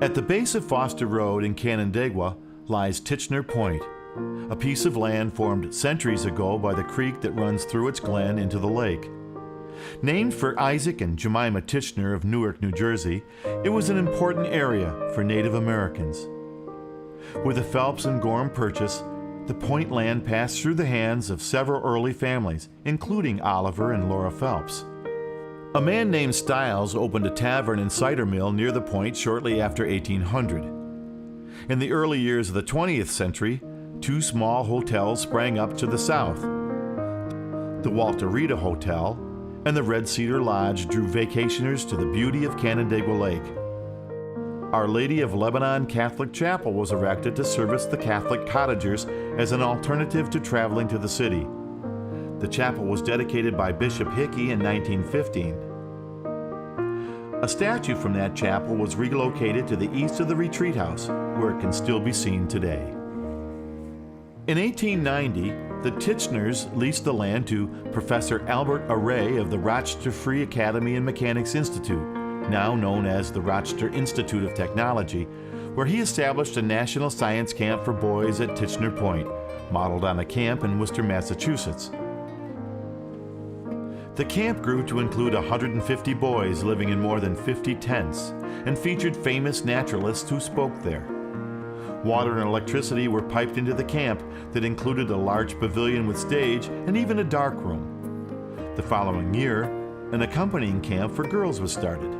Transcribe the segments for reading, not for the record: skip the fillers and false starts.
At the base of Foster Road in Canandaigua lies Tichenor Point, a piece of land formed centuries ago by the creek that runs through its glen into the lake. Named for Isaac and Jemima Tichenor of Newark, New Jersey, it was an important area for Native Americans. With the Phelps and Gorham Purchase, the point land passed through the hands of several early families, including Oliver and Laura Phelps. A man named Stiles opened a tavern and cider mill near the point shortly after 1800. In the early years of the 20th century, two small hotels sprang up to the south. The Walter Rita Hotel and the Red Cedar Lodge drew vacationers to the beauty of Canandaigua Lake. Our Lady of Lebanon Catholic Chapel was erected to service the Catholic cottagers as an alternative to traveling to the city. The chapel was dedicated by Bishop Hickey in 1915. A statue from that chapel was relocated to the east of the retreat house, where it can still be seen today. In 1890, the Tichenors leased the land to Professor Albert Array of the Rochester Free Academy and Mechanics Institute, now known as the Rochester Institute of Technology, where he established a national science camp for boys at Tichenor Point, modeled on a camp in Worcester, Massachusetts. The camp grew to include 150 boys living in more than 50 tents and featured famous naturalists who spoke there. Water and electricity were piped into the camp that included a large pavilion with stage and even a dark room. The following year, an accompanying camp for girls was started.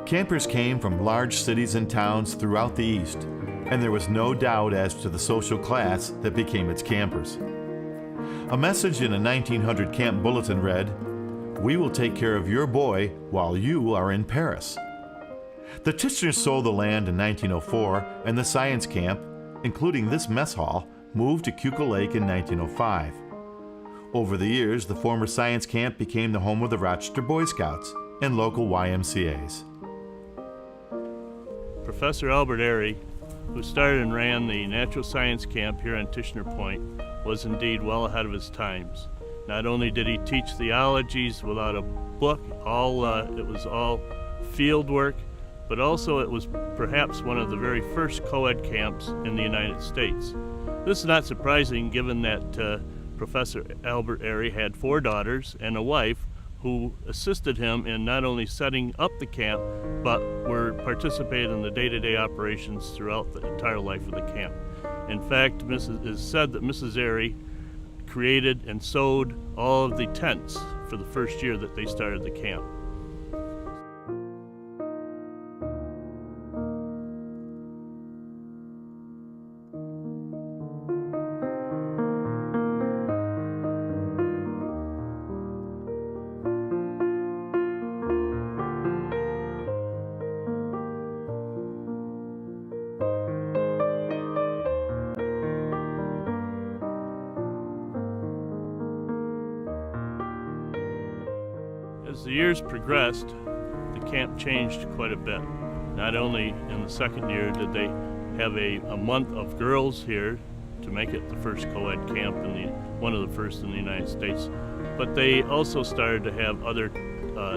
Campers came from large cities and towns throughout the East, and there was no doubt as to the social class that became its campers. A message in a 1900 camp bulletin read, "We will take care of your boy while you are in Paris." The Tichenors sold the land in 1904, and the science camp, including this mess hall, moved to Keuka Lake in 1905. Over the years, the former science camp became the home of the Rochester Boy Scouts and local YMCAs. Professor Albert Airy, who started and ran the Natural Science Camp here on Tichenor Point, was indeed well ahead of his times. Not only did he teach theologies without a book, it was all field work, but also it was perhaps one of the very first co-ed camps in the United States. This is not surprising given that Professor Albert Airy had 4 daughters and a wife who assisted him in not only setting up the camp, but participated in the day-to-day operations throughout the entire life of the camp. In fact, it is said that Mrs. Airy created and sewed all of the tents for the first year that they started the camp. As the years progressed, the camp changed quite a bit. Not only in the second year did they have a month of girls here to make it the first co-ed camp one of the first in the United States, but they also started to have other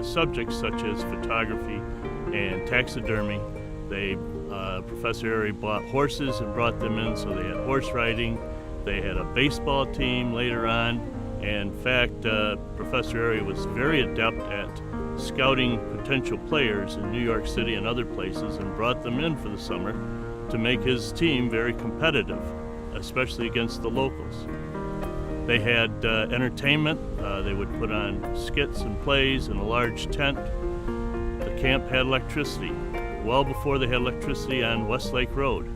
subjects such as photography and taxidermy. Professor Airy bought horses and brought them in, so they had horse riding. They had a baseball team later on. And in fact, Professor Airy was very adept at scouting potential players in New York City and other places and brought them in for the summer to make his team very competitive, especially against the locals. They had entertainment. They would put on skits and plays in a large tent. The camp had electricity, well before they had electricity on Westlake Road.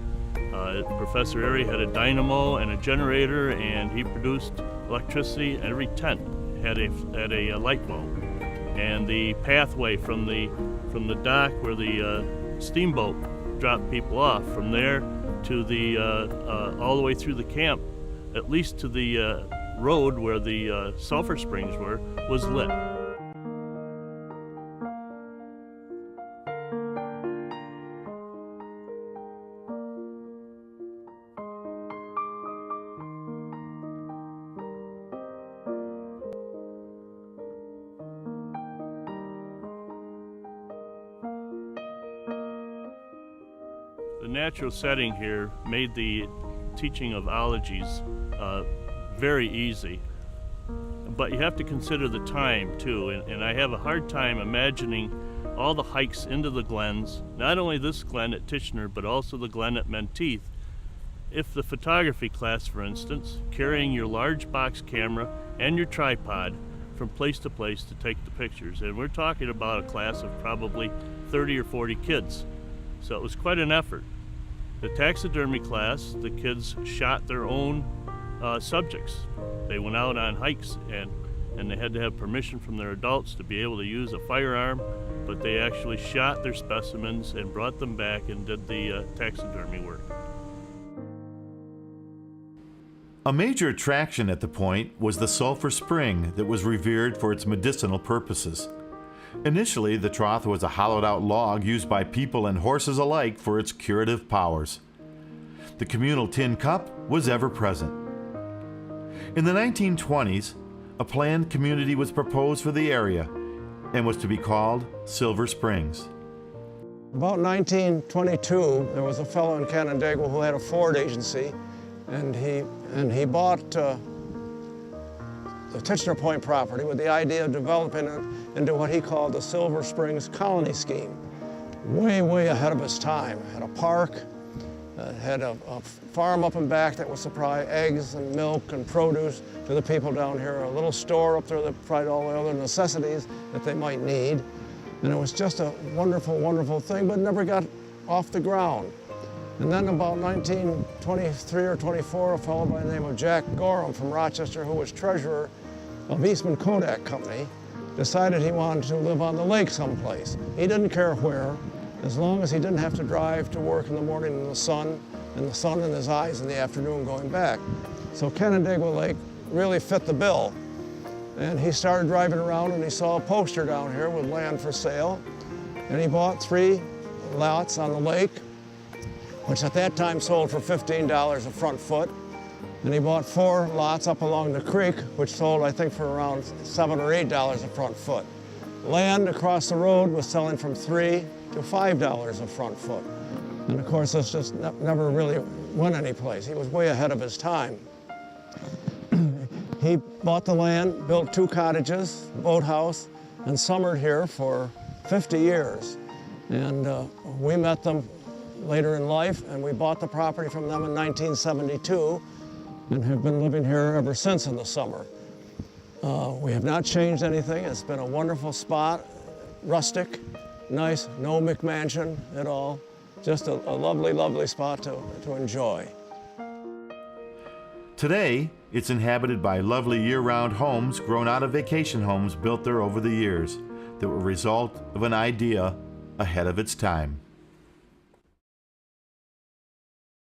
Professor Airy had a dynamo and a generator, and he produced electricity. Every tent had a light bulb, and the pathway from the dock where the steamboat dropped people off, from there to all the way through the camp, at least to the road where the sulfur springs were, was lit. The natural setting here made the teaching of ologies very easy. But you have to consider the time too, and I have a hard time imagining all the hikes into the glens, not only this glen at Tichenor, but also the glen at Menteith. If the photography class, for instance, carrying your large box camera and your tripod from place to place to take the pictures, and we're talking about a class of probably 30 or 40 kids, so it was quite an effort. The taxidermy class, the kids shot their own subjects. They went out on hikes and they had to have permission from their adults to be able to use a firearm, but they actually shot their specimens and brought them back and did the taxidermy work. A major attraction at the point was the sulfur spring that was revered for its medicinal purposes. Initially, the trough was a hollowed-out log used by people and horses alike for its curative powers. The communal tin cup was ever present. In the 1920s, a planned community was proposed for the area and was to be called Silver Springs. About 1922, there was a fellow in Canandaigua who had a Ford agency, and he bought the Tichenor Point property with the idea of developing it into what he called the Silver Springs Colony Scheme. Way ahead of his time. Had a park, had a farm up and back that would supply eggs and milk and produce to the people down here, a little store up there that provided all the other necessities that they might need. And it was just a wonderful thing, but never got off the ground. And then about 1923 or 24, a fellow by the name of Jack Gorham from Rochester, who was treasurer of Eastman Kodak Company, decided he wanted to live on the lake someplace. He didn't care where, as long as he didn't have to drive to work in the morning in the sun in his eyes in the afternoon going back. So Canandaigua Lake really fit the bill. And he started driving around and he saw a poster down here with land for sale. And he bought 3 lots on the lake, which at that time sold for $15 a front foot. And he bought 4 lots up along the creek, which sold, I think, for around $7 or $8 a front foot. Land across the road was selling from $3 to $5 a front foot. And of course, this just never really went anyplace. He was way ahead of his time. He bought the land, built 2 cottages, boathouse, and summered here for 50 years. And we met them later in life, and we bought the property from them in 1972 and have been living here ever since in the summer. We have not changed anything. It's been a wonderful spot, rustic, nice, no McMansion at all. Just a lovely spot to enjoy. Today, it's inhabited by lovely year-round homes grown out of vacation homes built there over the years that were a result of an idea ahead of its time.